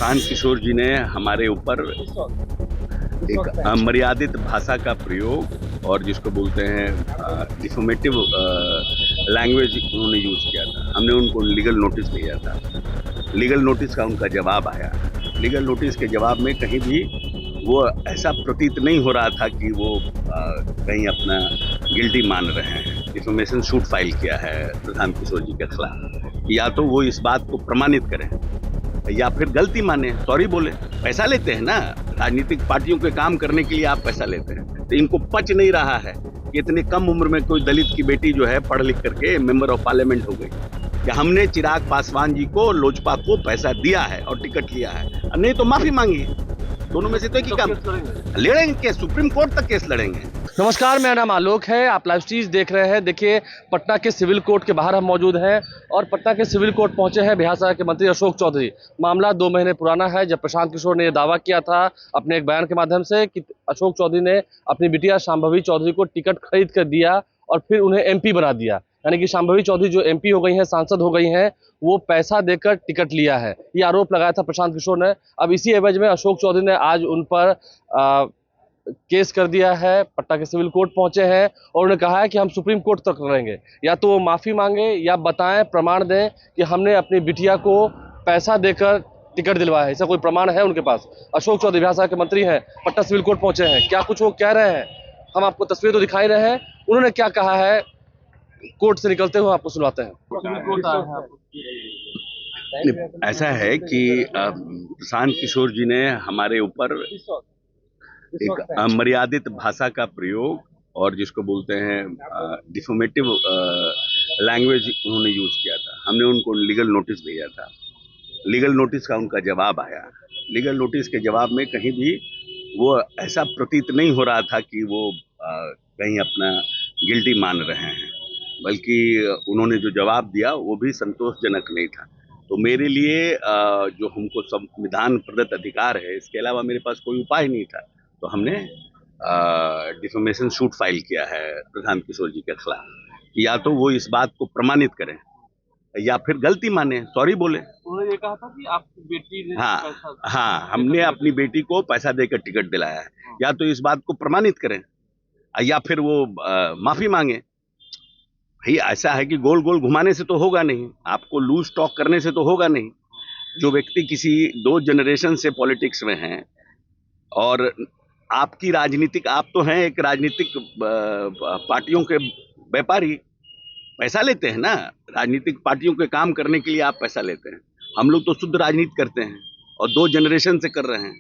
प्रशांत किशोर जी ने हमारे ऊपर एक अमर्यादित भाषा का प्रयोग और जिसको बोलते हैं डिफॉर्मेटिव लैंग्वेज उन्होंने यूज किया था। हमने उनको लीगल नोटिस दिया था। लीगल नोटिस का उनका जवाब आया। लीगल नोटिस के जवाब में कहीं भी वो ऐसा प्रतीत नहीं हो रहा था कि वो कहीं अपना गिल्टी मान रहे हैं। डिफॉर्मेशन सूट फाइल किया है प्रशांत किशोर जी के खिलाफ। या तो वो इस बात को प्रमाणित करें या फिर गलती माने, सॉरी बोले। पैसा लेते हैं ना, राजनीतिक पार्टियों के काम करने के लिए आप पैसा लेते हैं। तो इनको पच नहीं रहा है कि इतनी कम उम्र में कोई दलित की बेटी जो है पढ़ लिख करके मेंबर ऑफ पार्लियामेंट हो गई। कि हमने चिराग पासवान जी को, लोजपा को पैसा दिया है और टिकट लिया है, नहीं तो माफी मांगी। दोनों में से तो एक ही काम लड़ेंगे, सुप्रीम कोर्ट तक केस लड़ेंगे। नमस्कार, मेरा नाम आलोक है। आप लाइव स्ट्रीम देख रहे हैं। देखिए, पटना के सिविल कोर्ट के बाहर हम मौजूद हैं और पटना के सिविल कोर्ट पहुंचे हैं बिहार सरकार के मंत्री अशोक चौधरी। मामला 2 महीने पुराना है, जब प्रशांत किशोर ने यह दावा किया था अपने एक बयान के माध्यम से कि अशोक चौधरी ने अपनी बिटिया शांभवी चौधरी को टिकट खरीद कर दिया और फिर उन्हें एमपी बना दिया। यानी कि शांभवी चौधरी जो एमपी हो गई हैं, सांसद हो गई हैं, वो पैसा देकर टिकट लिया है, ये आरोप लगाया था प्रशांत किशोर ने। अब इसी एवज में अशोक चौधरी ने आज उन पर केस कर दिया है। पटना के सिविल कोर्ट पहुंचे हैं और उन्होंने कहा है कि हम सुप्रीम कोर्ट तक लड़ेंगे। या तो वो माफी मांगे या बताएं, प्रमाण दें कि हमने अपनी बिटिया को पैसा देकर टिकट दिलवाया है। ऐसा कोई प्रमाण है उनके पास? अशोक चौधरी बिहार सरकार के मंत्री हैं, पटना सिविल कोर्ट पहुंचे हैं। क्या कुछ वो कह रहे हैं, हम आपको तस्वीर तो दिखाई रहे हैं। उन्होंने क्या कहा है, कोर्ट से निकलते हुए आपको सुनाते हैं। ऐसा है कि प्रशांत किशोर जी ने हमारे ऊपर एक अमर्यादित भाषा का प्रयोग और जिसको बोलते हैं डिफॉर्मेटिव लैंग्वेज उन्होंने यूज किया था। हमने उनको लीगल नोटिस दिया था। लीगल नोटिस का उनका जवाब आया। लीगल नोटिस के जवाब में कहीं भी वो ऐसा प्रतीत नहीं हो रहा था कि वो कहीं अपना गिल्टी मान रहे हैं, बल्कि उन्होंने जो जवाब दिया वो भी संतोषजनक नहीं था। तो मेरे लिए जो हमको संविधान प्रदत्त अधिकार है, इसके अलावा मेरे पास कोई उपाय नहीं था। तो हमने डिफॉर्मेशन सूट फाइल किया है प्रशांत किशोर जी के खिलाफ। या तो वो इस बात को प्रमाणित करें या फिर गलती माने, सॉरी बोले। उन्होंने ये कहा था कि आपकी बेटी ने हाँ, हमने अपनी बेटी को पैसा देकर टिकट दिलाया है। या तो इस बात को प्रमाणित करें या फिर वो माफी मांगे। भाई ऐसा है कि गोल गोल घुमाने से तो होगा नहीं, आपको लूज टॉक करने से तो होगा नहीं। जो व्यक्ति किसी 2 जनरेशन से पॉलिटिक्स में हैं और आपकी राजनीतिक, आप तो हैं एक राजनीतिक पार्टियों के व्यापारी, पैसा लेते हैं ना, राजनीतिक पार्टियों के काम करने के लिए आप पैसा लेते हैं। हम लोग तो शुद्ध राजनीति करते हैं और 2 जनरेशन से कर रहे हैं।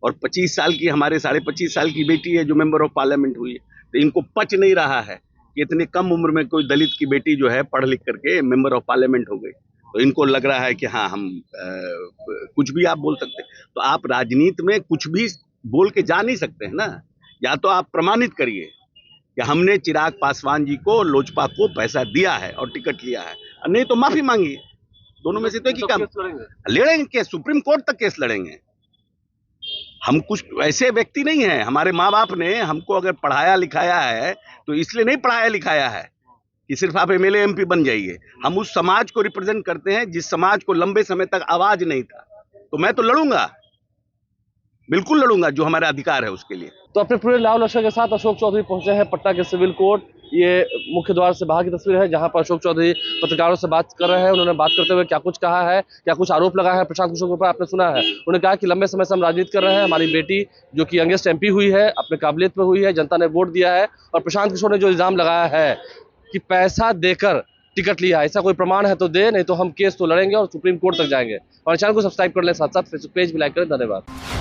और 25 साल की, हमारे 25.5 साल की बेटी है जो मेंबर ऑफ पार्लियामेंट हुई है। तो इनको पच नहीं रहा है कि इतनी कम उम्र में कोई दलित की बेटी जो है पढ़ लिख करके मेंबर ऑफ पार्लियामेंट हो गई। तो इनको लग रहा है कि हाँ, हम कुछ भी आप बोल सकते हैं। तो आप राजनीति में कुछ भी बोल के जा नहीं सकते हैं ना। या तो आप प्रमाणित करिए कि हमने चिराग पासवान जी को, लोजपा को पैसा दिया है और टिकट लिया है, नहीं तो माफी मांगी। दोनों में से तो एक ही काम लड़ेंगे, सुप्रीम कोर्ट तक केस लड़ेंगे। हम कुछ ऐसे व्यक्ति नहीं हैं। हमारे माँ बाप ने हमको अगर पढ़ाया लिखाया है तो इसलिए नहीं पढ़ाया लिखाया है कि सिर्फ आप एमएलए एमपी बन जाइए। हम उस समाज को रिप्रेजेंट करते हैं जिस समाज को लंबे समय तक आवाज नहीं था। तो मैं तो लड़ूंगा, बिल्कुल लड़ूंगा, जो हमारा अधिकार है उसके लिए। तो अपने पूरे लाव लश्कर के साथ अशोक चौधरी पहुंचे हैं पटना के सिविल कोर्ट। ये मुख्य द्वार से बाहर की तस्वीर है, जहां पर अशोक चौधरी पत्रकारों से बात कर रहे हैं। उन्होंने बात करते हुए क्या कुछ कहा है, क्या कुछ आरोप लगा है प्रशांत किशोर के ऊपर, आपने सुना है। उन्होंने कहा कि लंबे समय से हम राजनीति कर रहे हैं, हमारी बेटी जो कि यंगेस्ट एमपी हुई है, अपने काबिलियत पर हुई है, जनता ने वोट दिया है। और प्रशांत किशोर ने जो इल्जाम लगाया है कि पैसा देकर टिकट लिया, ऐसा कोई प्रमाण है तो दे, नहीं तो हम केस तो लड़ेंगे और सुप्रीम कोर्ट तक जाएंगे। और चैनल को सब्सक्राइब कर लें, साथ साथ फेसबुक पेज भी लाइक करें। धन्यवाद।